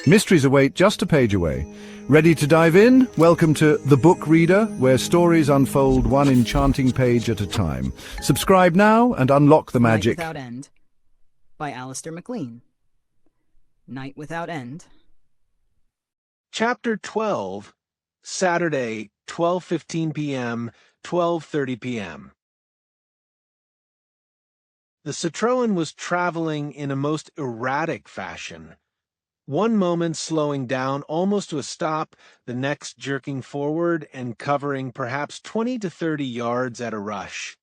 Mysteries await just a page away. Ready to dive in? Welcome to The Book Reader, where stories unfold one enchanting page at a time. Subscribe now and unlock the magic. Night Without End by Alistair MacLean. Night Without End. Chapter 12, Saturday, 12:15 p.m., 12:30 p.m. The Citroën was traveling in a most erratic fashion. One moment slowing down almost to a stop, the next jerking forward and covering perhaps 20 to 30 yards at a rush.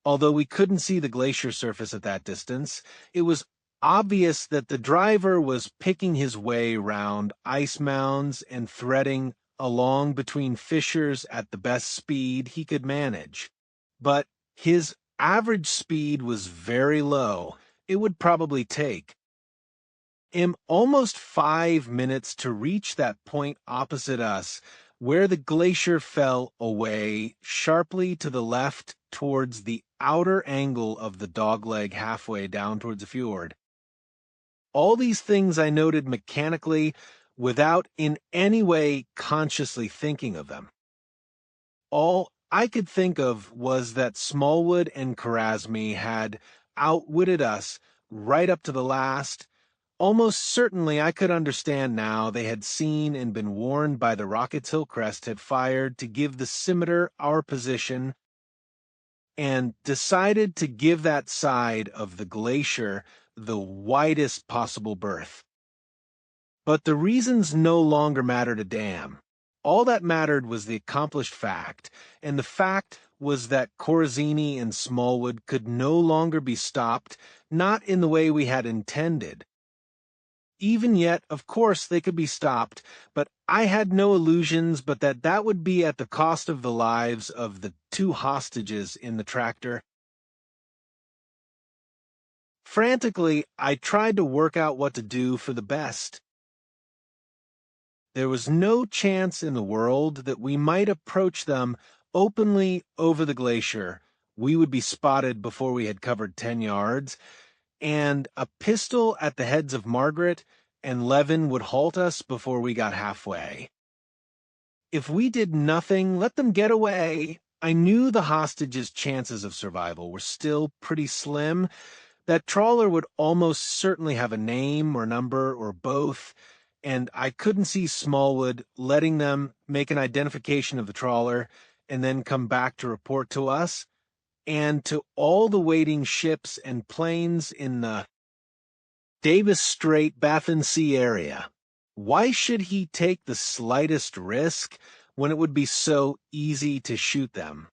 Although we couldn't see the glacier surface at that distance, it was obvious that the driver was picking his way round ice mounds and threading along between fissures at the best speed he could manage. But his average speed was very low. It would probably take him almost 5 minutes to reach that point opposite us, where the glacier fell away sharply to the left towards the outer angle of the dogleg halfway down towards the fjord. All these things I noted mechanically without in any way consciously thinking of them. All I could think of was that Smallwood and Karasmi had outwitted us right up to the last. Almost certainly I could understand now they had seen and been warned by the rockets Hillcrest had fired to give the Scimitar our position, and decided to give that side of the glacier the widest possible berth. But the reasons no longer mattered a damn. All that mattered was the accomplished fact, and the fact was that Corazzini and Smallwood could no longer be stopped, not in the way we had intended. Even yet, of course, they could be stopped, but I had no illusions but that that would be at the cost of the lives of the 2 hostages in the tractor. Frantically, I tried to work out what to do for the best. There was no chance in the world that we might approach them openly over the glacier. We would be spotted before we had covered 10 yards, and a pistol at the heads of Margaret and Levin would halt us before we got halfway. If we did nothing, let them get away. I knew the hostages' chances of survival were still pretty slim. That trawler would almost certainly have a name or number or both, and I couldn't see Smallwood letting them make an identification of the trawler and then come back to report to us, and to all the waiting ships and planes in the Davis Strait Baffin Sea area. Why should he take the slightest risk when it would be so easy to shoot them?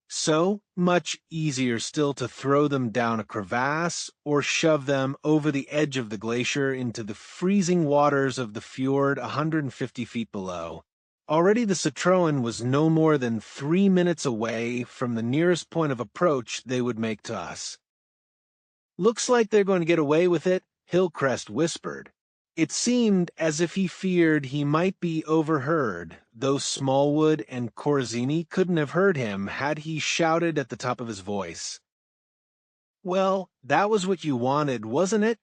So much easier still to throw them down a crevasse or shove them over the edge of the glacier into the freezing waters of the fjord 150 feet below. Already the Citroën was no more than 3 minutes away from the nearest point of approach they would make to us. "Looks like they're going to get away with it," Hillcrest whispered. It seemed as if he feared he might be overheard, though Smallwood and Corazzini couldn't have heard him had he shouted at the top of his voice. "Well, that was what you wanted, wasn't it?"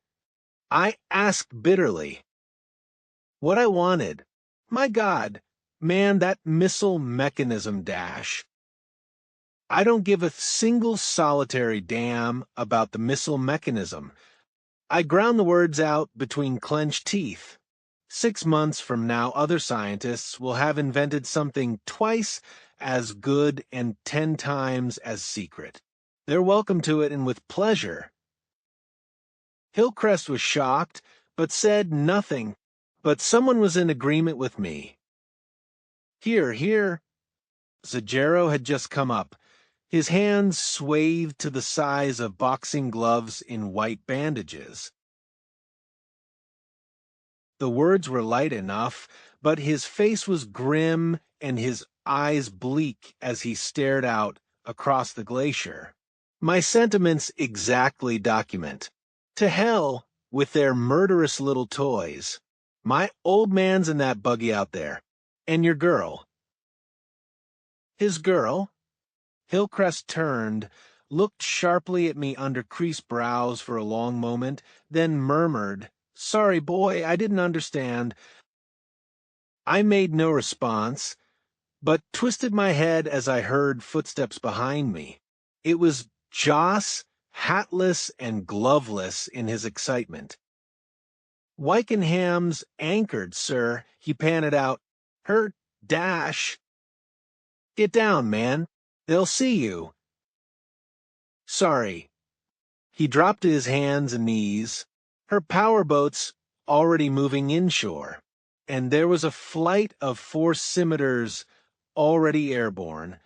I asked bitterly. What I wanted? My God, man, that missile mechanism dash. I don't give a single solitary damn about the missile mechanism. I ground the words out between clenched teeth. 6 months from now, other scientists will have invented something twice as good and 10 times as secret. They're welcome to it, and with pleasure. Hillcrest was shocked, but said nothing. But someone was in agreement with me. Here, here. Zagero had just come up. His hands swathed to the size of boxing gloves in white bandages. The words were light enough, but his face was grim and his eyes bleak as he stared out across the glacier. My sentiments exactly document. To hell with their murderous little toys. My old man's in that buggy out there. And your girl. His girl? Hillcrest turned, looked sharply at me under creased brows for a long moment, then murmured, Sorry, boy, I didn't understand. I made no response, but twisted my head as I heard footsteps behind me. It was Joss, hatless and gloveless in his excitement. Wykenham's anchored, sir, he panted out. Her dash. Get down, man. They'll see you. Sorry. He dropped to his hands and knees. Her powerboat's already moving inshore, and there was a flight of 4 scimitars already airborne.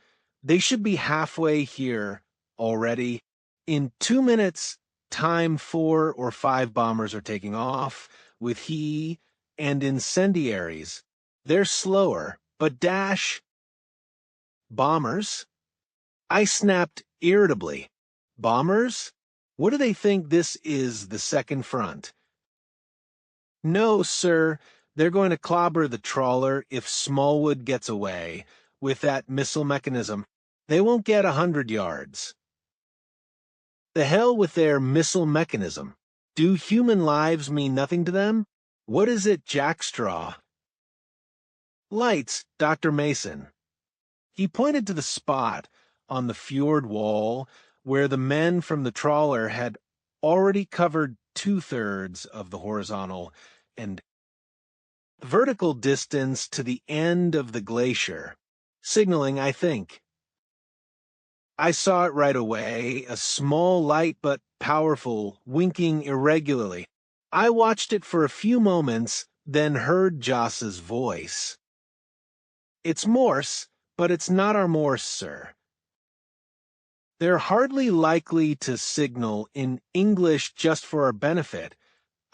They should be halfway here already. In 2 minutes, time 4 or 5 bombers are taking off, with he and incendiaries. They're slower, but dash. Bombers? I snapped irritably. Bombers? What do they think this is, the second front? No, sir, they're going to clobber the trawler if Smallwood gets away with that missile mechanism. They won't get 100 yards. The hell with their missile mechanism. Do human lives mean nothing to them? What is it, Jackstraw? Lights, Dr. Mason. He pointed to the spot on the fjord wall where the men from the trawler had already covered 2/3 of the horizontal and vertical distance to the end of the glacier, signaling, I think. I saw it right away, a small light but powerful, winking irregularly. I watched it for a few moments, then heard Joss's voice. It's Morse, but it's not our Morse, sir. They're hardly likely to signal in English just for our benefit,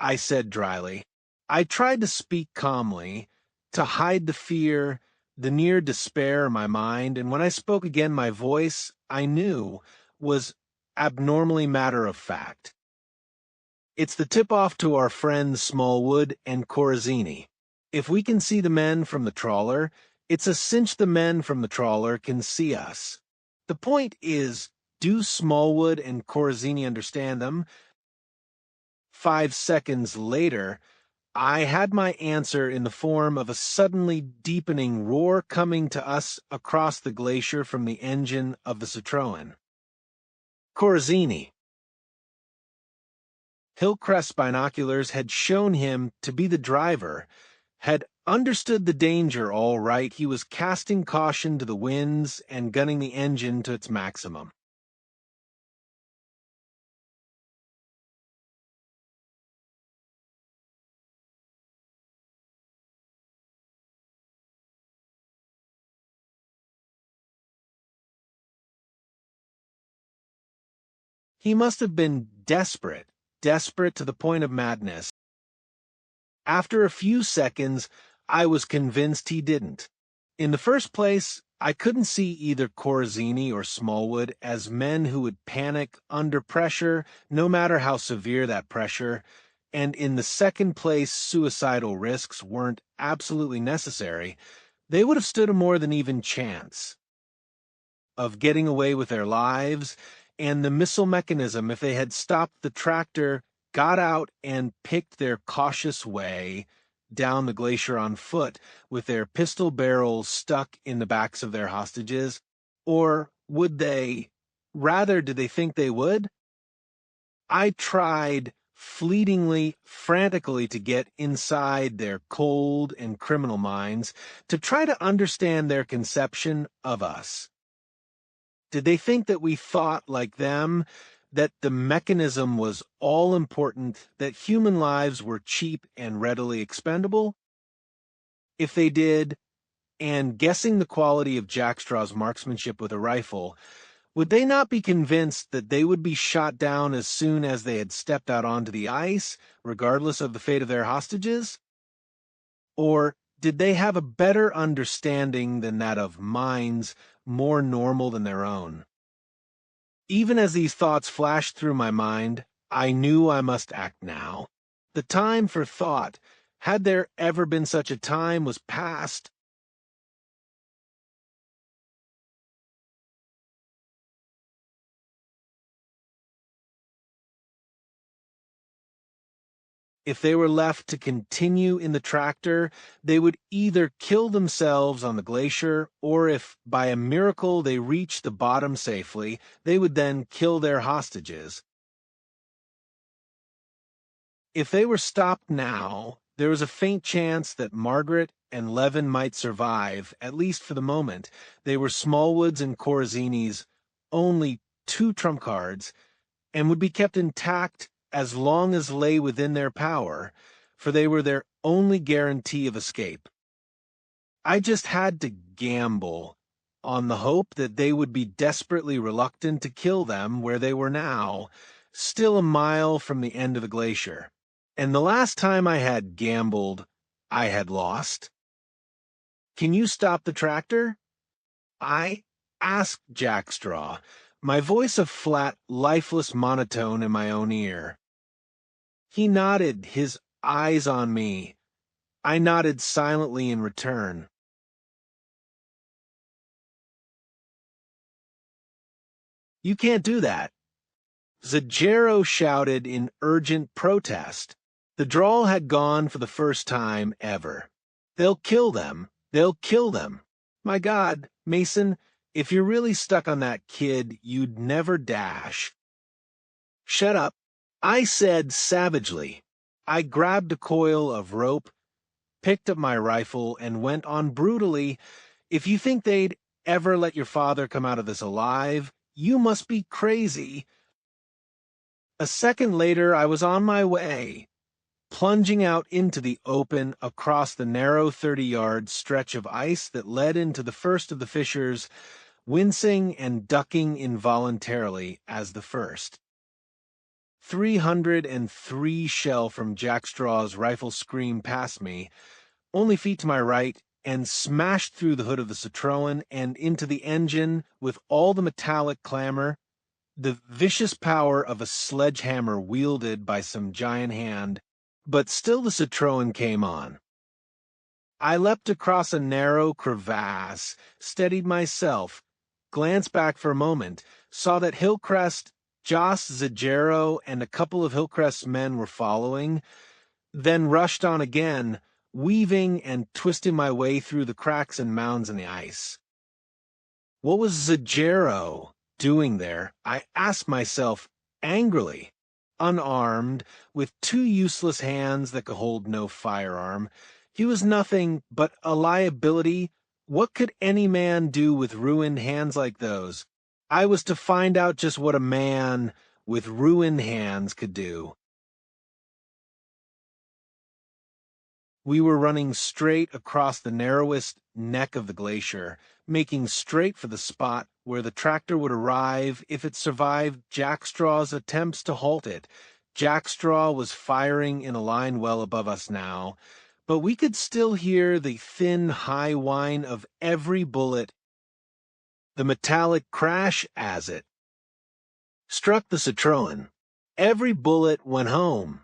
I said dryly. I tried to speak calmly, to hide the fear, the near despair in my mind, and when I spoke again my voice, I knew, was abnormally matter-of-fact. It's the tip-off to our friends Smallwood and Corazzini. If we can see the men from the trawler, it's a cinch the men from the trawler can see us. The point is, do Smallwood and Corazzini understand them? 5 seconds later, I had my answer in the form of a suddenly deepening roar coming to us across the glacier from the engine of the Citroën. Corazzini. Hillcrest's binoculars had shown him to be the driver, had understood the danger all right. He was casting caution to the winds and gunning the engine to its maximum. He must have been desperate to the point of madness. After a few seconds, I was convinced he didn't. In the first place, I couldn't see either Corazzini or Smallwood as men who would panic under pressure, no matter how severe that pressure, and in the second place, suicidal risks weren't absolutely necessary. They would have stood a more than even chance of getting away with their lives, and the missile mechanism, if they had stopped the tractor, got out and picked their cautious way down the glacier on foot with their pistol barrels stuck in the backs of their hostages? Or would they? Rather, did they think they would? I tried fleetingly, frantically to get inside their cold and criminal minds, to try to understand their conception of us. Did they think that we thought like them, that the mechanism was all important, that human lives were cheap and readily expendable? If they did, and guessing the quality of Jackstraw's marksmanship with a rifle, would they not be convinced that they would be shot down as soon as they had stepped out onto the ice, regardless of the fate of their hostages? Or did they have a better understanding than that of minds more normal than their own? Even as these thoughts flashed through my mind, I knew I must act now. The time for thought, had there ever been such a time, was past. If they were left to continue in the tractor, they would either kill themselves on the glacier, or if by a miracle they reached the bottom safely, they would then kill their hostages. If they were stopped now, there was a faint chance that Margaret and Levin might survive, at least for the moment. They were Smallwood's and Corazzini's only two trump cards, and would be kept intact as long as lay within their power, for they were their only guarantee of escape. I just had to gamble on the hope that they would be desperately reluctant to kill them where they were now, still a mile from the end of the glacier. And the last time I had gambled, I had lost. "Can you stop the tractor?" I asked Jack Straw, my voice a flat, lifeless monotone in my own ear. He nodded, his eyes on me. I nodded silently in return. "You can't do that." Zajero shouted in urgent protest. The drawl had gone for the first time ever. "They'll kill them. They'll kill them. My God, Mason, if you're really stuck on that kid, you'd never dash." "Shut up," I said savagely. I grabbed a coil of rope, picked up my rifle, and went on brutally. "If you think they'd ever let your father come out of this alive, you must be crazy." A second later, I was on my way, plunging out into the open across the narrow 30-yard stretch of ice that led into the first of the fissures, wincing and ducking involuntarily as the first. 303 shell from Jack Straw's rifle screamed past me, only feet to my right, and smashed through the hood of the Citroën and into the engine with all the metallic clamor, the vicious power of a sledgehammer wielded by some giant hand. But still the Citroën came on. I leapt across a narrow crevasse, steadied myself, glanced back for a moment, saw that Hillcrest, Joss Zajero, and a couple of Hillcrest's men were following, then rushed on again, weaving and twisting my way through the cracks and mounds in the ice. What was Zajero doing there? I asked myself angrily. Unarmed, with two useless hands that could hold no firearm, he was nothing but a liability. What could any man do with ruined hands like those? I was to find out just what a man with ruined hands could do. We were running straight across the narrowest neck of the glacier, making straight for the spot where the tractor would arrive if it survived Jack Straw's attempts to halt it. Jack Straw was firing in a line well above us now, but we could still hear the thin, high whine of every bullet, the metallic crash as it struck the Citroën. Every bullet went home,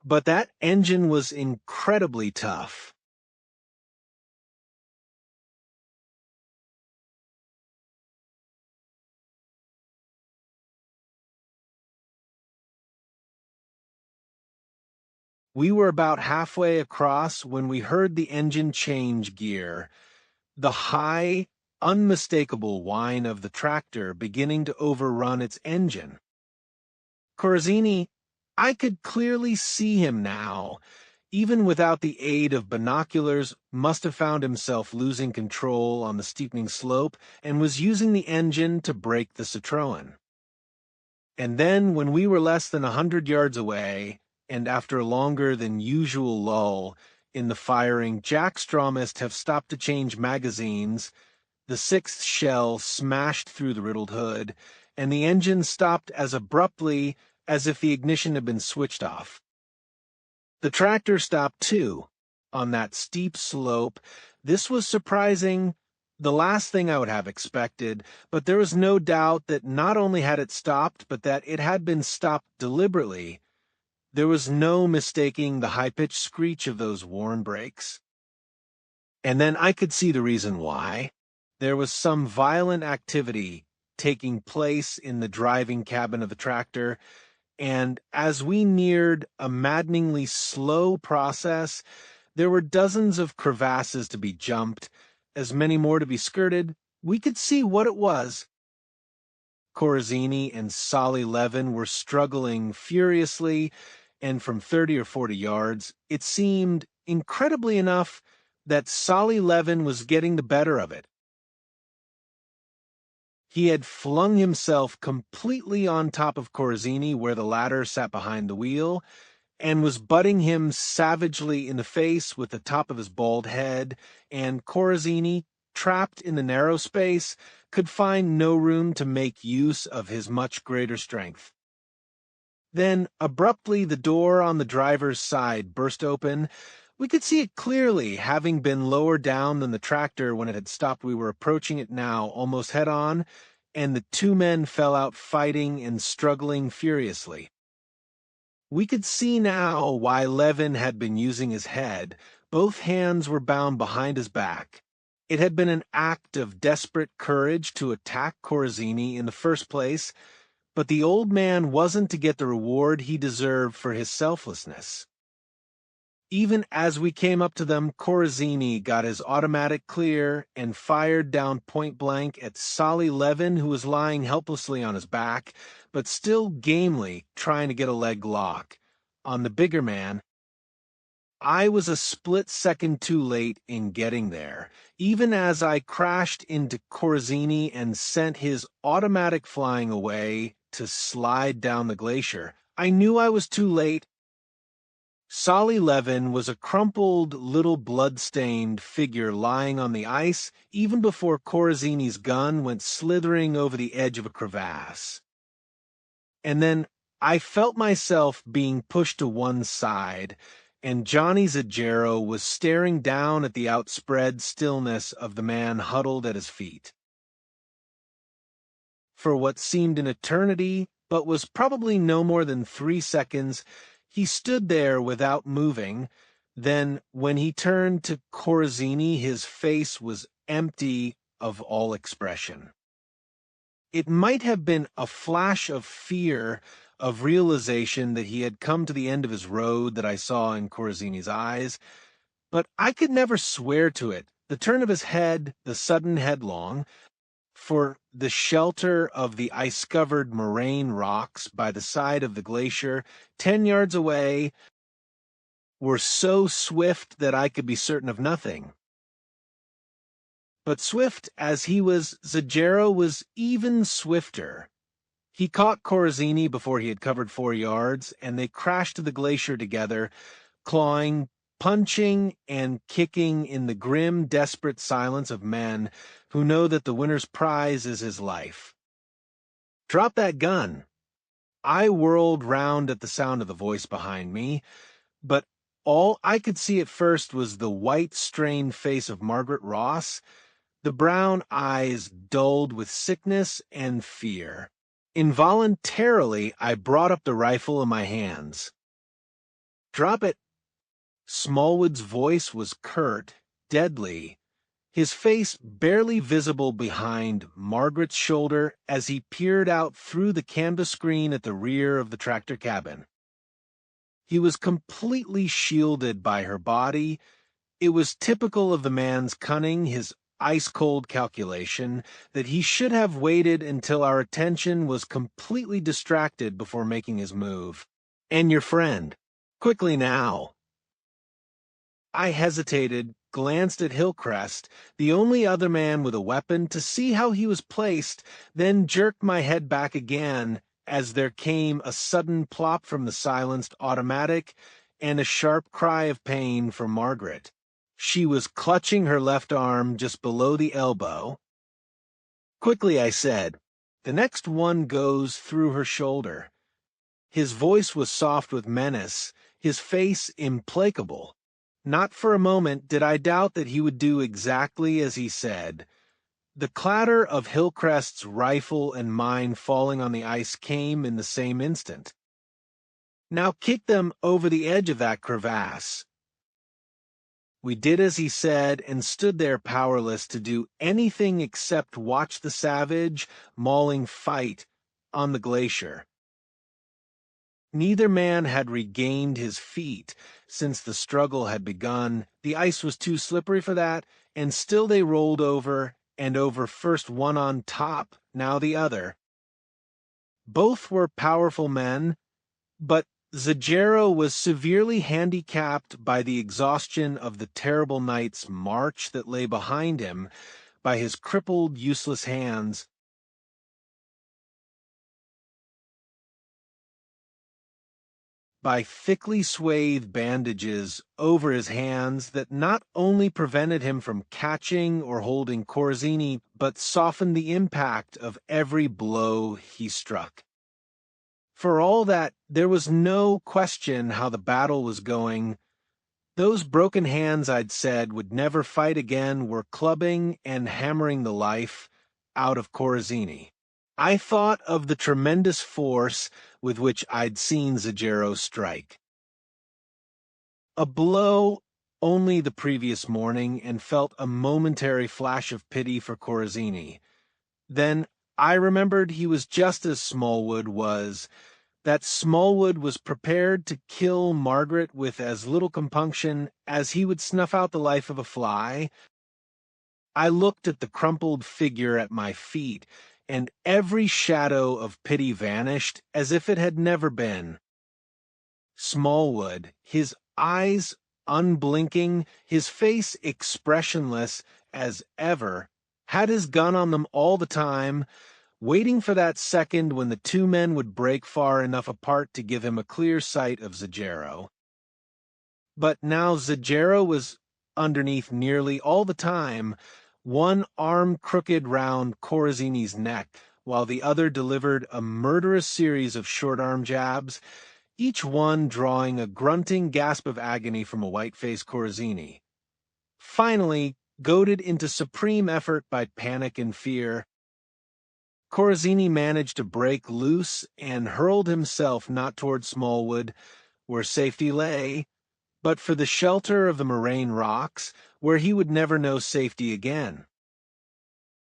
but that engine was incredibly tough. We were about halfway across when we heard the engine change gear, the high, unmistakable whine of the tractor beginning to overrun its engine. Corazzini, I could clearly see him now, even without the aid of binoculars, must have found himself losing control on the steepening slope and was using the engine to brake the Citroën. And then, when we were less than 100 yards away, and after a longer than usual lull in the firing, Jack Straw must have stopped to change magazines. The sixth shell smashed through the riddled hood, and the engine stopped as abruptly as if the ignition had been switched off. The tractor stopped too, on that steep slope. This was surprising, the last thing I would have expected, but there was no doubt that not only had it stopped, but that it had been stopped deliberately. There was no mistaking the high-pitched screech of those worn brakes. And then I could see the reason why. There was some violent activity taking place in the driving cabin of the tractor. And as we neared a maddeningly slow process, there were dozens of crevasses to be jumped, as many more to be skirted. We could see what it was. Corazzini and Solly Levin were struggling furiously, and from 30 or 40 yards, it seemed, incredibly enough, that Solly Levin was getting the better of it. He had flung himself completely on top of Corazzini where the latter sat behind the wheel, and was butting him savagely in the face with the top of his bald head, and Corazzini, trapped in the narrow space, could find no room to make use of his much greater strength. Then, abruptly, the door on the driver's side burst open. We could see it clearly, having been lower down than the tractor when it had stopped. We were approaching it now, almost head-on, and the two men fell out fighting and struggling furiously. We could see now why Levin had been using his head. Both hands were bound behind his back. It had been an act of desperate courage to attack Corazzini in the first place, but the old man wasn't to get the reward he deserved for his selflessness. Even as we came up to them, Corazzini got his automatic clear and fired down point blank at Solly Levin, who was lying helplessly on his back, but still gamely trying to get a leg lock. On the bigger man, I was a split second too late in getting there, even as I crashed into Corazzini and sent his automatic flying away to slide down the glacier. I knew I was too late. Solly Levin was a crumpled, little blood-stained figure lying on the ice even before Corazzini's gun went slithering over the edge of a crevasse. And then I felt myself being pushed to one side, and Johnny Zagero was staring down at the outspread stillness of the man huddled at his feet. For what seemed an eternity, but was probably no more than 3 seconds, he stood there without moving. Then, when he turned to Corazzini, his face was empty of all expression. It might have been a flash of fear, of realization that he had come to the end of his road that I saw in Corazzini's eyes, but I could never swear to it. The turn of his head, the sudden headlong, for the shelter of the ice-covered moraine rocks by the side of the glacier, 10 yards away, were so swift that I could be certain of nothing. But swift as he was, Zagero was even swifter. He caught Corazzini before he had covered 4 yards, and they crashed to the glacier together, clawing, punching, and kicking in the grim, desperate silence of men who know that the winner's prize is his life. "Drop that gun." I whirled round at the sound of the voice behind me, but all I could see at first was the white, strained face of Margaret Ross, the brown eyes dulled with sickness and fear. Involuntarily, I brought up the rifle in my hands. "Drop it." Smallwood's voice was curt, deadly, his face barely visible behind Margaret's shoulder as he peered out through the canvas screen at the rear of the tractor cabin. He was completely shielded by her body. It was typical of the man's cunning, his ice-cold calculation, that he should have waited until our attention was completely distracted before making his move. "And your friend. Quickly now." I hesitated, glanced at Hillcrest, the only other man with a weapon, to see how he was placed, then jerked my head back again as there came a sudden plop from the silenced automatic and a sharp cry of pain from Margaret. She was clutching her left arm just below the elbow. "Quickly," I said. "The next one goes through her shoulder." His voice was soft with menace, his face implacable. Not for a moment did I doubt that he would do exactly as he said. The clatter of Hillcrest's rifle and mine falling on the ice came in the same instant. "Now kick them over the edge of that crevasse." We did as he said and stood there powerless to do anything except watch the savage, mauling fight on the glacier. Neither man had regained his feet since the struggle had begun. The ice was too slippery for that, and still they rolled over and over, first one on top, now the other. Both were powerful men, but Zagero was severely handicapped by the exhaustion of the terrible night's march that lay behind him, by his crippled, useless hands. By thickly swathed bandages over his hands that not only prevented him from catching or holding Corzini, but softened the impact of every blow he struck. For all that, there was no question how the battle was going. Those broken hands, I'd said, would never fight again, were clubbing and hammering the life out of Corzini. I thought of the tremendous force with which I'd seen Zagero strike. A blow only the previous morning, and felt a momentary flash of pity for Corzini. Then I remembered he was just as Smallwood was, that Smallwood was prepared to kill Margaret with as little compunction as he would snuff out the life of a fly. I looked at the crumpled figure at my feet, and every shadow of pity vanished as if it had never been. Smallwood, his eyes unblinking, his face expressionless as ever, had his gun on them all the time, waiting for that second when the two men would break far enough apart to give him a clear sight of Zagero. But now Zagero was underneath nearly all the time, one arm crooked round Corzini's neck, while the other delivered a murderous series of short-arm jabs, each one drawing a grunting gasp of agony from a white-faced Corzini. Finally, goaded into supreme effort by panic and fear, Corzini managed to break loose and hurled himself not toward Smallwood, where safety lay, but for the shelter of the moraine rocks, where he would never know safety again.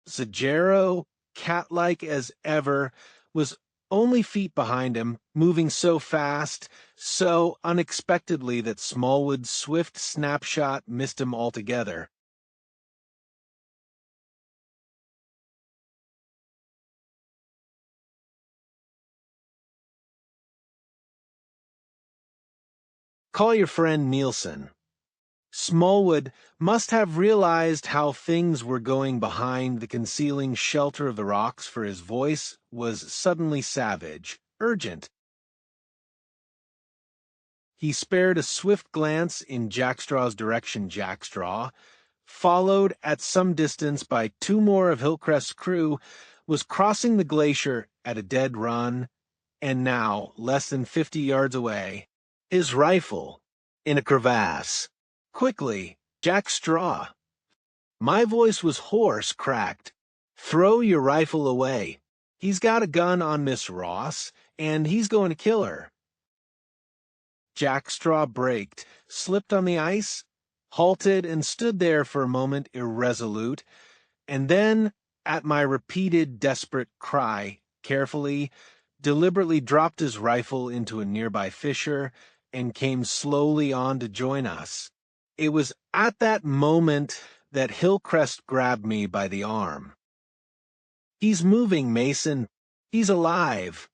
Zagero, cat-like as ever, was only feet behind him, moving so fast, so unexpectedly that Smallwood's swift snapshot missed him altogether. Call your friend Nielsen. Smallwood must have realized how things were going behind the concealing shelter of the rocks, for his voice was suddenly savage, urgent. He spared a swift glance in Jackstraw's direction. Jackstraw, followed at some distance by two more of Hillcrest's crew, was crossing the glacier at a dead run, and now, less than 50 yards away, his rifle in a crevasse. Quickly, Jackstraw. My voice was hoarse, cracked. Throw your rifle away. He's got a gun on Miss Ross, and he's going to kill her. Jackstraw braked, slipped on the ice, halted, and stood there for a moment irresolute, and then, at my repeated desperate cry, carefully, deliberately dropped his rifle into a nearby fissure and came slowly on to join us. It was at that moment that Hillcrest grabbed me by the arm. "He's moving, Mason. He's alive."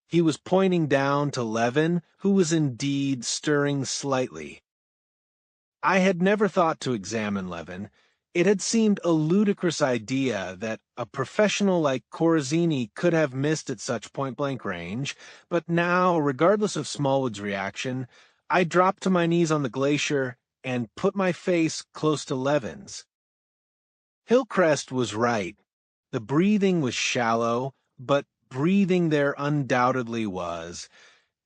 He was pointing down to Levin, who was indeed stirring slightly. I had never thought to examine Levin. It had seemed a ludicrous idea that a professional like Corzini could have missed at such point-blank range, but now, regardless of Smallwood's reaction, I dropped to my knees on the glacier and put my face close to Levin's. Hillcrest was right. The breathing was shallow, but breathing there undoubtedly was,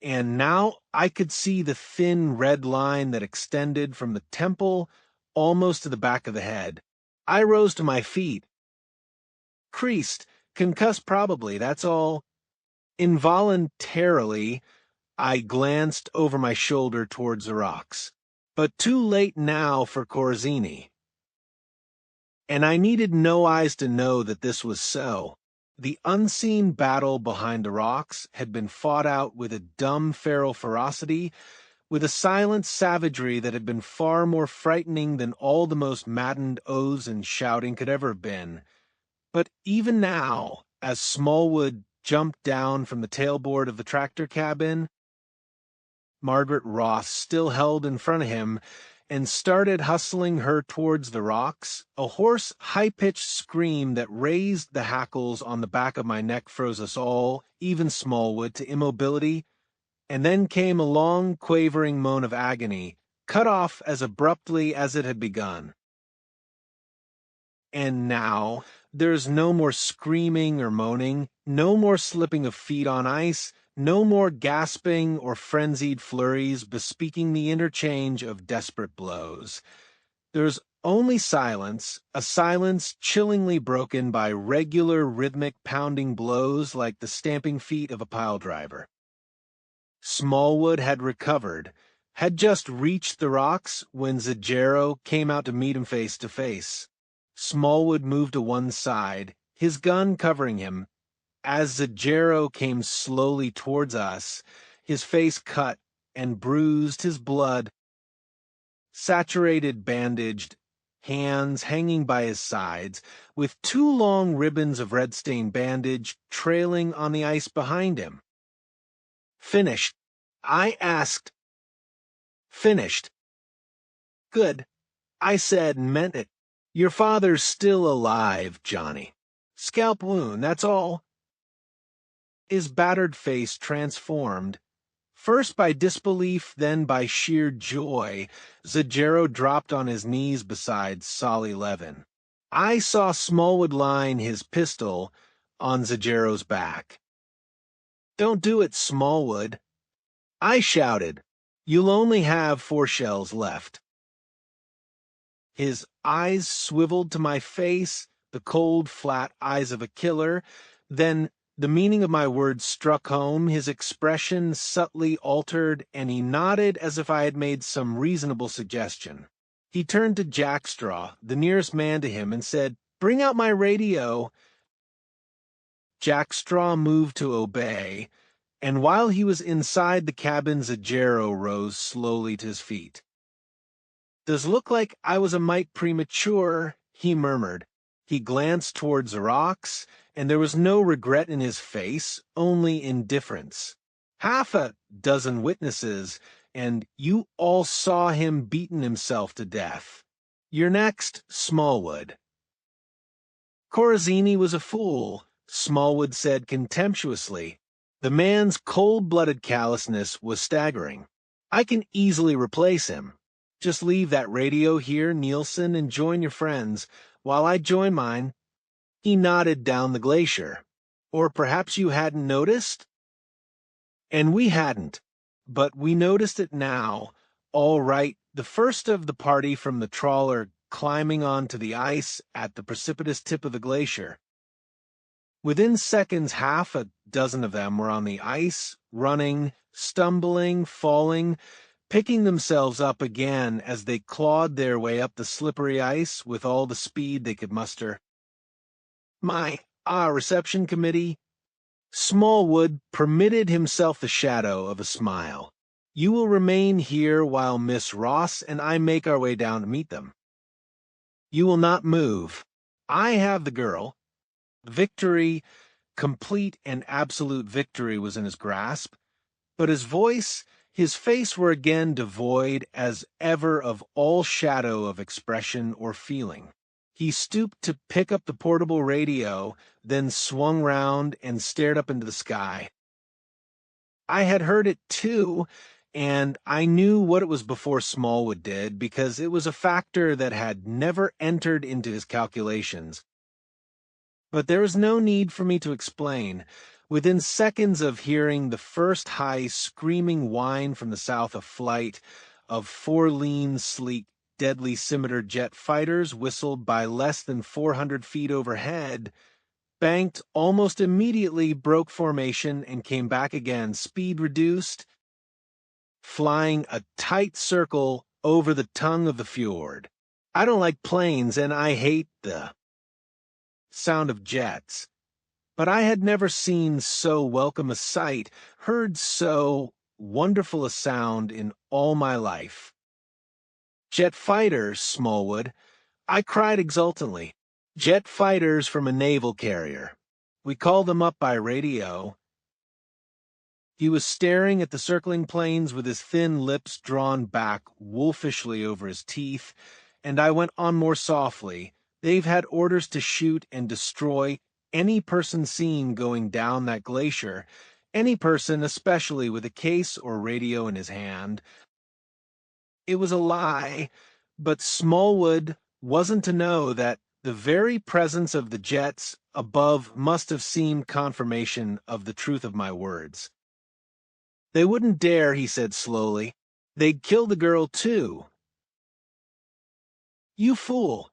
and now I could see the thin red line that extended from the temple almost to the back of the head. I rose to my feet. Creased, concussed probably, that's all. Involuntarily, I glanced over my shoulder towards the rocks. But too late now for Corzini. And I needed no eyes to know that this was so. The unseen battle behind the rocks had been fought out with a dumb feral ferocity, with a silent savagery that had been far more frightening than all the most maddened oaths and shouting could ever have been. But even now, as Smallwood jumped down from the tailboard of the tractor cabin, Margaret Ross still held in front of him and started hustling her towards the rocks. A hoarse, high-pitched scream that raised the hackles on the back of my neck froze us all, even Smallwood, to immobility. And then came a long, quavering moan of agony, cut off as abruptly as it had begun. And now, there's no more screaming or moaning, no more slipping of feet on ice, no more gasping or frenzied flurries bespeaking the interchange of desperate blows. There's only silence, a silence chillingly broken by regular rhythmic pounding blows like the stamping feet of a pile driver. Smallwood had recovered, had just reached the rocks when Zajero came out to meet him face to face. Smallwood moved to one side, his gun covering him. As Zajero came slowly towards us, his face cut and bruised, his blood saturated, bandaged, hands hanging by his sides, with 2 long ribbons of red-stained bandage trailing on the ice behind him. Finished. I asked. Finished. Good. I said and meant it. Your father's still alive, Johnny. Scalp wound, that's all. His battered face transformed. First by disbelief, then by sheer joy, Zajero dropped on his knees beside Solly Levin. I saw Smallwood line his pistol on Zajero's back. Don't do it, Smallwood. I shouted. You'll only have 4 shells left. His eyes swiveled to my face, the cold, flat eyes of a killer. Then the meaning of my words struck home, his expression subtly altered, and he nodded as if I had made some reasonable suggestion. He turned to Jackstraw, the nearest man to him, and said, "Bring out my radio." Jackstraw moved to obey, and while he was inside the cabin, Zajero rose slowly to his feet. "Does look like I was a mite premature," he murmured. He glanced towards the rocks, and there was no regret in his face, only indifference. "Half a dozen witnesses, and you all saw him beating himself to death. You're next, Smallwood." "Corazzini was a fool," Smallwood said contemptuously. The man's cold-blooded callousness was staggering. "I can easily replace him. Just leave that radio here, Nielsen, and join your friends, while I join mine." He nodded down the glacier. "Or perhaps you hadn't noticed?" And we hadn't, but we noticed it now. All right, the first of the party from the trawler climbing onto the ice at the precipitous tip of the glacier. Within seconds, half a dozen of them were on the ice, running, stumbling, falling, picking themselves up again as they clawed their way up the slippery ice with all the speed they could muster. Reception committee." Smallwood permitted himself the shadow of a smile. "You will remain here while Miss Ross and I make our way down to meet them. You will not move. I have the girl." Victory, complete and absolute victory, was in his grasp, but his voice, his face were again devoid as ever of all shadow of expression or feeling. He stooped to pick up the portable radio, then swung round and stared up into the sky. I had heard it too, and I knew what it was before Smallwood did, because it was a factor that had never entered into his calculations. But there was no need for me to explain. Within seconds of hearing the first high screaming whine from the south of flight, of 4 lean, sleek, deadly scimitar jet fighters whistled by less than 400 feet overhead, banked almost immediately, broke formation, and came back again, speed reduced, flying a tight circle over the tongue of the fjord. I don't like planes, and I hate the sound of jets, But I had never seen so welcome a sight, heard so wonderful a sound in all my life. Jet fighters, Smallwood. I cried exultantly. Jet fighters from a naval carrier. We called them up by radio. He was staring at the circling planes with his thin lips drawn back wolfishly over his teeth, and I went on more softly. They've had orders to shoot and destroy any person seen going down that glacier, any person especially with a case or radio in his hand. It was a lie, but Smallwood wasn't to know that the very presence of the jets above must have seemed confirmation of the truth of my words. They wouldn't dare, he said slowly. They'd kill the girl, too. You fool,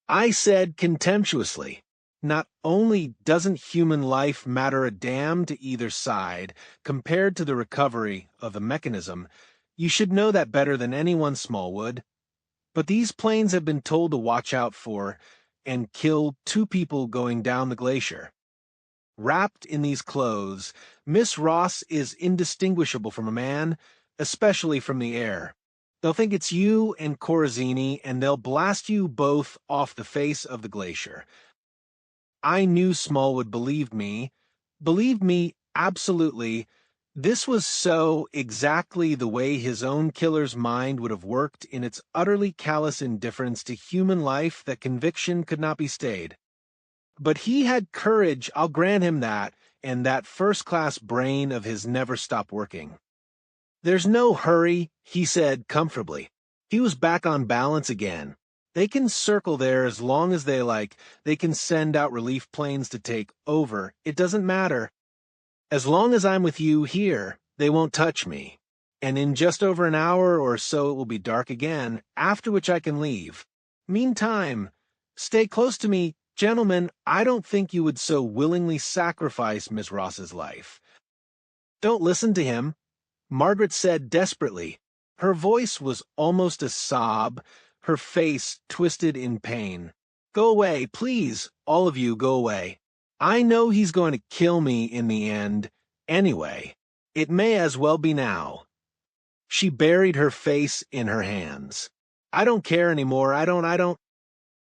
I said contemptuously. Not only doesn't human life matter a damn to either side compared to the recovery of the mechanism, you should know that better than anyone, Smallwood. But these planes have been told to watch out for and kill 2 people going down the glacier. Wrapped in these clothes, Miss Ross is indistinguishable from a man, especially from the air. They'll think it's you and Corazzini, and they'll blast you both off the face of the glacier. I knew Smallwood believed me absolutely. This was so exactly the way his own killer's mind would have worked in its utterly callous indifference to human life that conviction could not be stayed. But he had courage, I'll grant him that, and that first-class brain of his never stopped working. There's no hurry, he said comfortably. He was back on balance again. They can circle there as long as they like. They can send out relief planes to take over. It doesn't matter. As long as I'm with you here, they won't touch me. And in just over an hour or so it will be dark again, after which I can leave. Meantime, stay close to me. Gentlemen, I don't think you would so willingly sacrifice Miss Ross's life. Don't listen to him, Margaret said desperately. Her voice was almost a sob, her face twisted in pain. Go away, please, all of you, go away. I know he's going to kill me in the end, anyway. It may as well be now. She buried her face in her hands. I don't care anymore, I don't.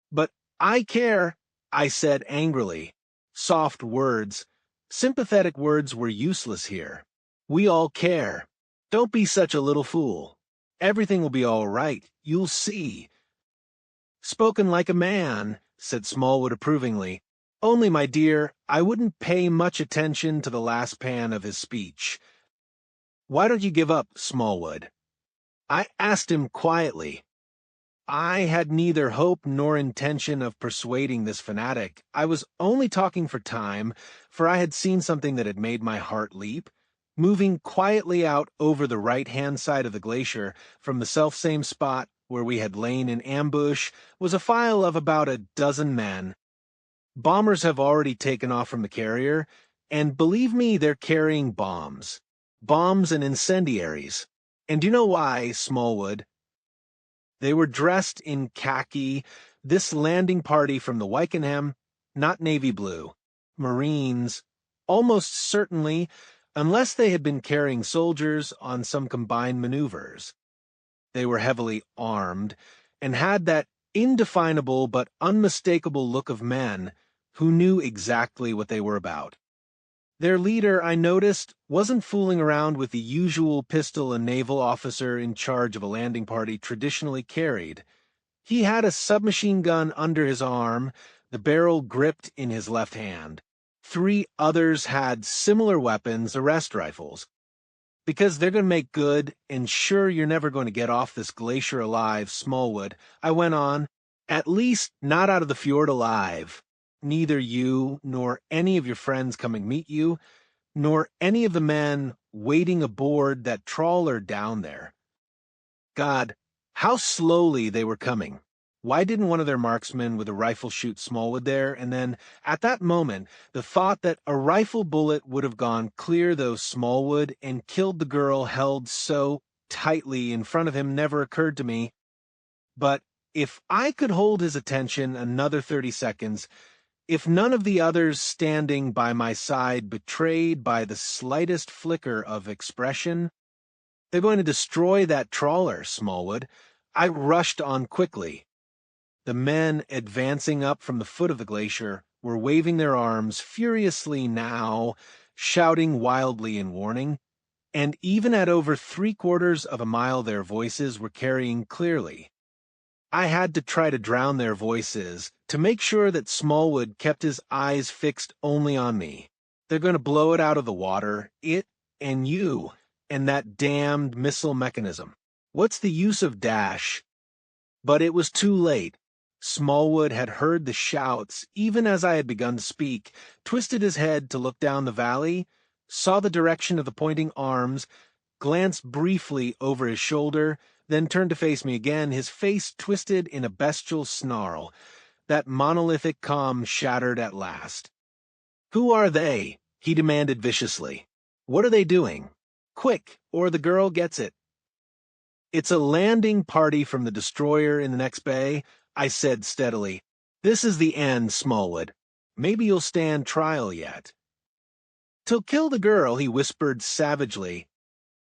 But I care, I said angrily. Soft words. Sympathetic words were useless here. We all care. Don't be such a little fool. Everything will be all right. You'll see. Spoken like a man, said Smallwood approvingly. Only, my dear, I wouldn't pay much attention to the last pan of his speech. Why don't you give up, Smallwood? I asked him quietly. I had neither hope nor intention of persuading this fanatic. I was only talking for time, for I had seen something that had made my heart leap. Moving quietly out over the right-hand side of the glacier, from the selfsame spot where we had lain in ambush, was a file of about a dozen men. Bombers have already taken off from the carrier, and believe me, they're carrying bombs. Bombs and incendiaries. And do you know why, Smallwood? They were dressed in khaki, this landing party from the Wykenham, not navy blue. Marines, almost certainly, unless they had been carrying soldiers on some combined maneuvers. They were heavily armed, and had that indefinable but unmistakable look of men who knew exactly what they were about. Their leader, I noticed, wasn't fooling around with the usual pistol a naval officer in charge of a landing party traditionally carried. He had a submachine gun under his arm, the barrel gripped in his left hand. 3 others had similar weapons, arrest rifles. Because they're going to make good, and sure you're never going to get off this glacier alive, Smallwood, I went on, at least not out of the fjord alive. Neither you, nor any of your friends coming meet you, nor any of the men waiting aboard that trawler down there. God, how slowly they were coming. Why didn't one of their marksmen with a rifle shoot Smallwood there? And then, at that moment, the thought that a rifle bullet would have gone clear though Smallwood and killed the girl held so tightly in front of him never occurred to me. But if I could hold his attention another 30 seconds, If none of the others standing by my side betrayed by the slightest flicker of expression, they're going to destroy that trawler, Smallwood. I rushed on quickly. The men advancing up from the foot of the glacier were waving their arms furiously now, shouting wildly in warning, and even at over 3/4 of a mile their voices were carrying clearly. I had to try to drown their voices to make sure that Smallwood kept his eyes fixed only on me. They're going to blow it out of the water, it and you, and that damned missile mechanism. What's the use of dash? But it was too late. Smallwood had heard the shouts even as I had begun to speak, twisted his head to look down the valley, saw the direction of the pointing arms, glanced briefly over his shoulder, then turned to face me again, his face twisted in a bestial snarl. That monolithic calm shattered at last. "Who are they?" he demanded viciously. "What are they doing? Quick, or the girl gets it." "It's a landing party from the destroyer in the next bay," I said steadily. "This is the end, Smallwood. Maybe you'll stand trial yet." "To kill the girl," he whispered savagely.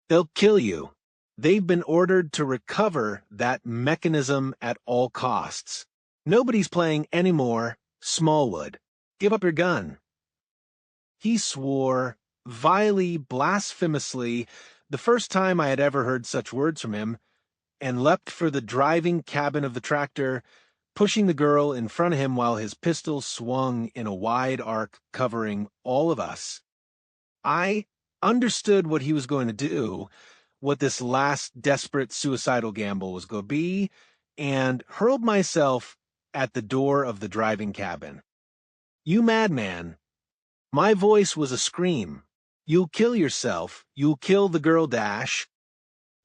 "They'll kill you. They've been ordered to recover that mechanism at all costs. Nobody's playing anymore. Smallwood, give up your gun." He swore, vilely, blasphemously, the first time I had ever heard such words from him, and leapt for the driving cabin of the tractor, pushing the girl in front of him while his pistol swung in a wide arc covering all of us. I understood what he was going to do, what this last desperate suicidal gamble was going to be, and hurled myself at the door of the driving cabin. "You madman." My voice was a scream. "You'll kill yourself. You'll kill the girl Dash."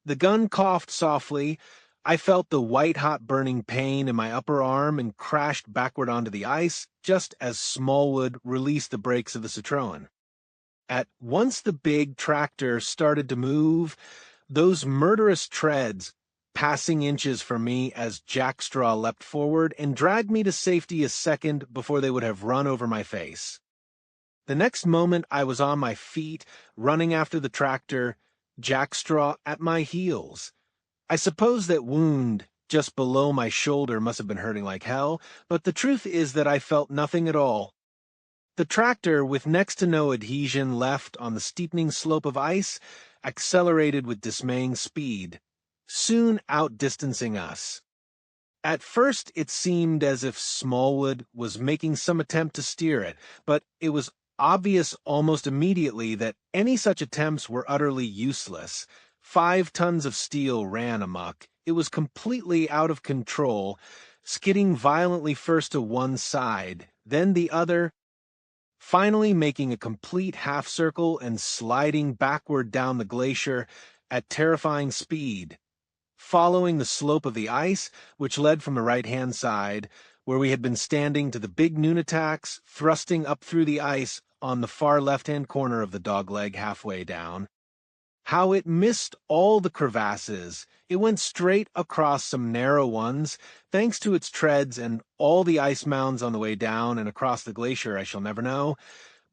The gun coughed softly. I felt the white-hot burning pain in my upper arm and crashed backward onto the ice just as Smallwood released the brakes of the Citroën. At once the big tractor started to move, those murderous treads passing inches from me as Jackstraw leapt forward and dragged me to safety a second before they would have run over my face. The next moment I was on my feet, running after the tractor, Jackstraw at my heels. I suppose that wound just below my shoulder must have been hurting like hell, but the truth is that I felt nothing at all. The tractor, with next to no adhesion left on the steepening slope of ice, accelerated with dismaying speed, soon outdistancing us. At first it seemed as if Smallwood was making some attempt to steer it, but it was obvious almost immediately that any such attempts were utterly useless. 5 tons of steel ran amok. It was completely out of control, skidding violently first to one side, then the other, finally making a complete half-circle and sliding backward down the glacier at terrifying speed, following the slope of the ice, which led from the right-hand side, where we had been standing, to the big nunataks, thrusting up through the ice on the far left-hand corner of the dogleg halfway down. How it missed all the crevasses. It went straight across some narrow ones, thanks to its treads, and all the ice mounds on the way down and across the glacier I shall never know.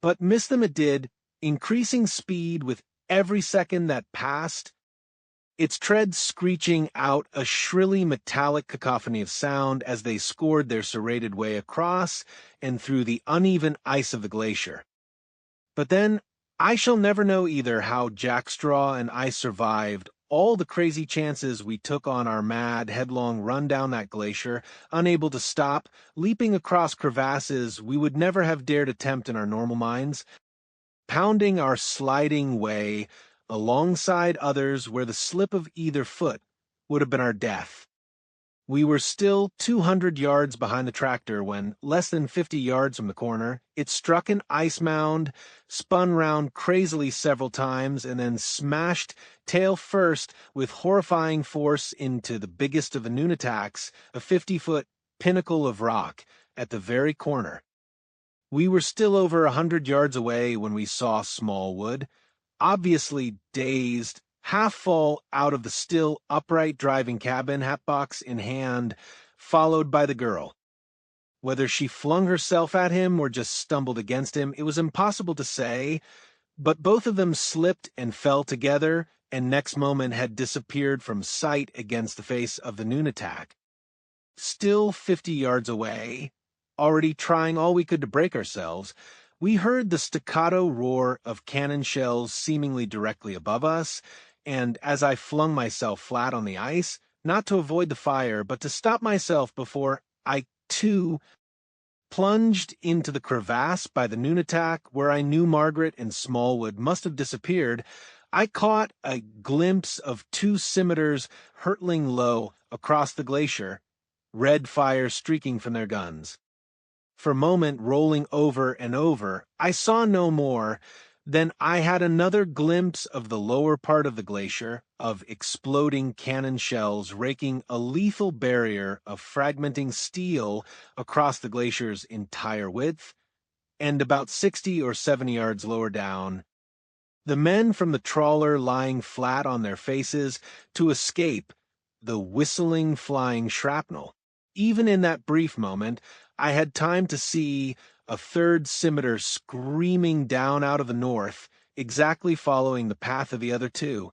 But miss them it did, increasing speed with every second that passed, its treads screeching out a shrilly metallic cacophony of sound as they scored their serrated way across and through the uneven ice of the glacier. But then, I shall never know either how Jackstraw and I survived all the crazy chances we took on our mad, headlong run down that glacier, unable to stop, leaping across crevasses we would never have dared attempt in our normal minds, pounding our sliding way alongside others where the slip of either foot would have been our death. We were still 200 yards behind the tractor when, less than 50 yards from the corner, it struck an ice mound, spun round crazily several times, and then smashed tail first with horrifying force into the biggest of the nunataks, a 50-foot pinnacle of rock at the very corner. We were still over 100 yards away when we saw Smallwood, obviously dazed, half fall out of the still upright driving cabin, hatbox in hand, followed by the girl. Whether she flung herself at him or just stumbled against him, it was impossible to say, but both of them slipped and fell together, and next moment had disappeared from sight against the face of the noon attack. Still 50 yards away, already trying all we could to break ourselves, we heard the staccato roar of cannon shells seemingly directly above us, and as I flung myself flat on the ice, not to avoid the fire, but to stop myself before I, too, plunged into the crevasse by the noon attack, where I knew Margaret and Smallwood must have disappeared, I caught a glimpse of two scimitars hurtling low across the glacier, red fire streaking from their guns. For a moment, rolling over and over, I saw no more. Then I had another glimpse of the lower part of the glacier, of exploding cannon shells raking a lethal barrier of fragmenting steel across the glacier's entire width, and about 60 or 70 yards lower down, the men from the trawler lying flat on their faces to escape the whistling flying shrapnel. Even in that brief moment, I had time to see a third scimitar screaming down out of the north, exactly following the path of the other two.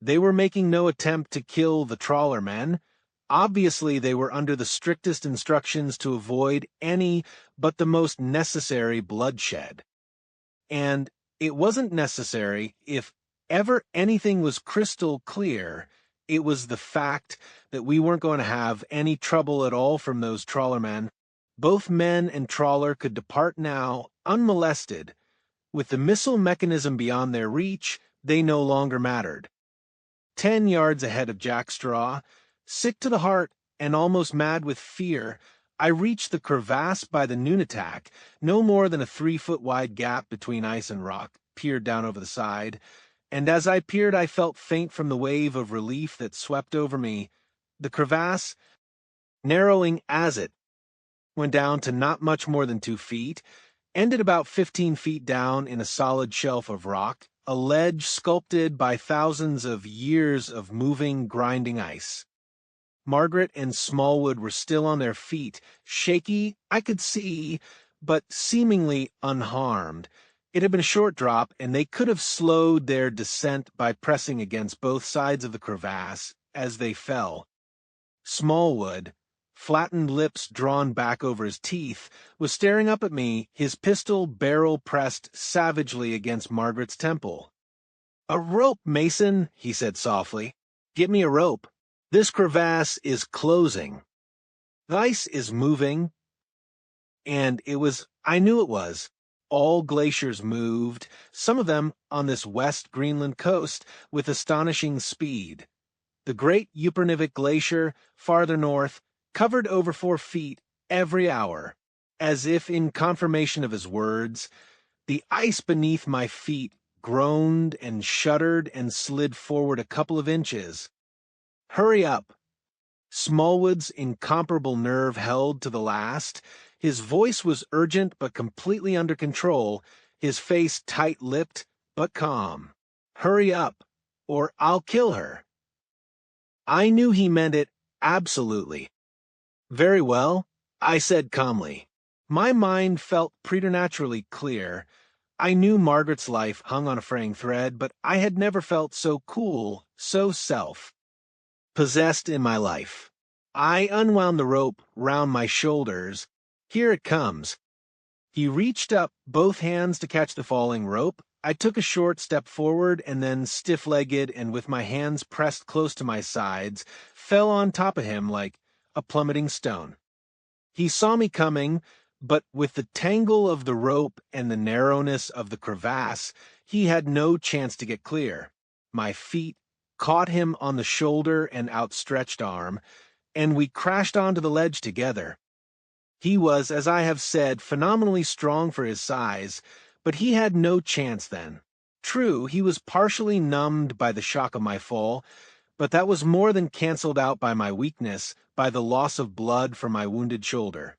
They were making no attempt to kill the trawler men. Obviously, they were under the strictest instructions to avoid any but the most necessary bloodshed. And it wasn't necessary. If ever anything was crystal clear, it was the fact that we weren't going to have any trouble at all from those trawlermen. Both men and trawler could depart now, unmolested. With the missile mechanism beyond their reach, they no longer mattered. 10 yards ahead of Jack Straw, sick to the heart and almost mad with fear, I reached the crevasse by the noon attack, no more than a 3-foot wide gap between ice and rock, peered down over the side, and as I peered I felt faint from the wave of relief that swept over me. The crevasse, narrowing as it went down to not much more than 2 feet, ended about 15 feet down in a solid shelf of rock, a ledge sculpted by thousands of years of moving, grinding ice. Margaret and Smallwood were still on their feet, shaky, I could see, but seemingly unharmed. It had been a short drop, and they could have slowed their descent by pressing against both sides of the crevasse as they fell. Smallwood, flattened lips drawn back over his teeth, was staring up at me, his pistol barrel pressed savagely against Margaret's temple. "A rope, Mason," he said softly. "Get me a rope. This crevasse is closing. The ice is moving." And I knew it was. All glaciers moved, some of them on this West Greenland coast, with astonishing speed. The great Upernivik Glacier, farther north, covered over 4 feet every hour. As if in confirmation of his words, the ice beneath my feet groaned and shuddered and slid forward a couple of inches. "Hurry up." Smallwood's incomparable nerve held to the last. His voice was urgent but completely under control, his face tight-lipped but calm. "Hurry up, or I'll kill her." I knew he meant it absolutely. "Very well," I said calmly. My mind felt preternaturally clear. I knew Margaret's life hung on a fraying thread, but I had never felt so cool, so self-possessed in my life. I unwound the rope round my shoulders. "Here it comes." He reached up both hands to catch the falling rope. I took a short step forward and then, stiff-legged and with my hands pressed close to my sides, fell on top of him like a plummeting stone. He saw me coming, but with the tangle of the rope and the narrowness of the crevasse, he had no chance to get clear. My feet caught him on the shoulder and outstretched arm, and we crashed onto the ledge together. He was, as I have said, phenomenally strong for his size, but he had no chance then. True, he was partially numbed by the shock of my fall, but that was more than cancelled out by my weakness, by the loss of blood from my wounded shoulder.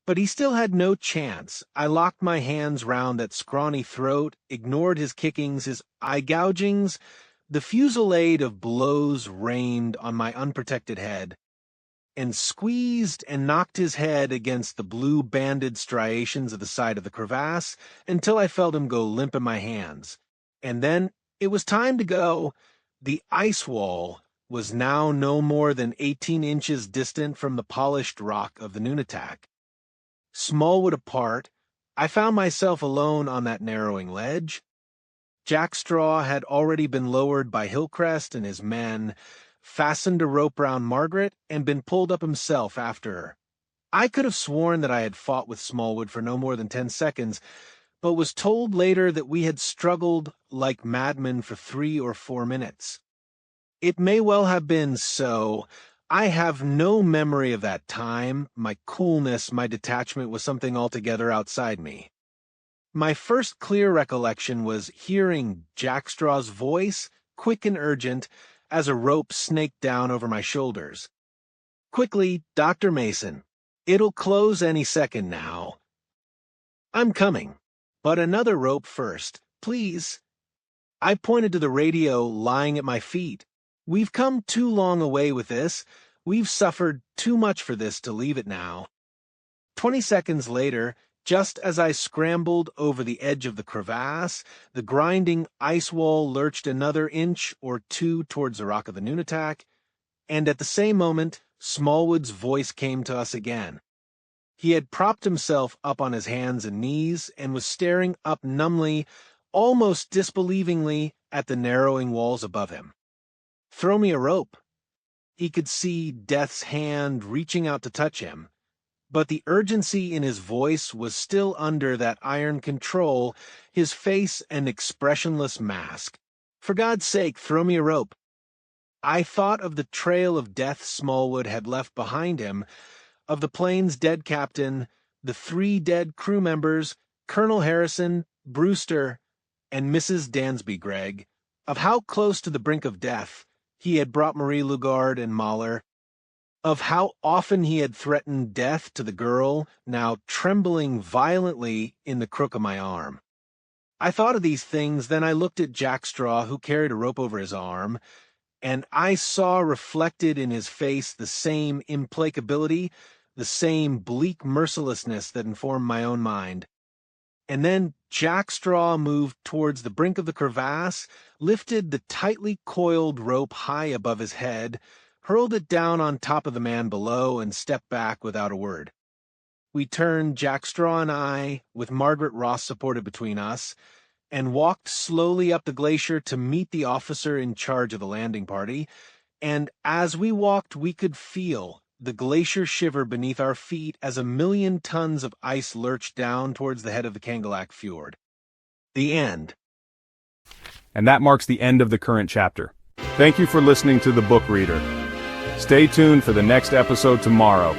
But he still had no chance. I locked my hands round that scrawny throat, ignored his kickings, his eye-gougings. The fusillade of blows rained on my unprotected head. and squeezed and knocked his head against the blue banded striations of the side of the crevasse until I felt him go limp in my hands. And then it was time to go. The ice wall was now no more than 18 inches distant from the polished rock of the Nunatak. Smallwood apart, I found myself alone on that narrowing ledge. Jack Straw had already been lowered by Hillcrest and his men, fastened a rope round Margaret, and been pulled up himself after her. I could have sworn that I had fought with Smallwood for no more than 10 seconds, but was told later that we had struggled like madmen for 3 or 4 minutes. It may well have been so. I have no memory of that time. My coolness, my detachment was something altogether outside me. My first clear recollection was hearing Jack Straw's voice, quick and urgent, as a rope snaked down over my shoulders. Quickly, Dr. Mason. It'll close any second now. I'm coming. But another rope first, please. I pointed to the radio lying at my feet. We've come too long a way with this. We've suffered too much for this to leave it now. 20 seconds later, just as I scrambled over the edge of the crevasse, the grinding ice wall lurched another inch or 2 towards the rock of the Nunatak, and at the same moment, Smallwood's voice came to us again. He had propped himself up on his hands and knees and was staring up numbly, almost disbelievingly, at the narrowing walls above him. "Throw me a rope." He could see Death's hand reaching out to touch him, but the urgency in his voice was still under that iron control, his face an expressionless mask. "For God's sake, throw me a rope." I thought of the trail of death Smallwood had left behind him, of the plane's dead captain, the 3 dead crew members, Colonel Harrison, Brewster, and Mrs. Dansby Gregg, of how close to the brink of death he had brought Marie Lugard and Mahler, of how often he had threatened death to the girl, now trembling violently in the crook of my arm. I thought of these things, then I looked at Jack Straw, who carried a rope over his arm, and I saw reflected in his face the same implacability, the same bleak mercilessness that informed my own mind. And then Jack Straw moved towards the brink of the crevasse, lifted the tightly coiled rope high above his head, hurled it down on top of the man below, and stepped back without a word. We turned, Jack Straw and I, with Margaret Ross supported between us, and walked slowly up the glacier to meet the officer in charge of the landing party, and as we walked we could feel the glacier shiver beneath our feet as 1,000,000 tons of ice lurched down towards the head of the Kangalak Fjord. The end. And that marks the end of the current chapter. Thank you for listening to The Book Reader. Stay tuned for the next episode tomorrow.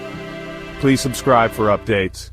Please subscribe for updates.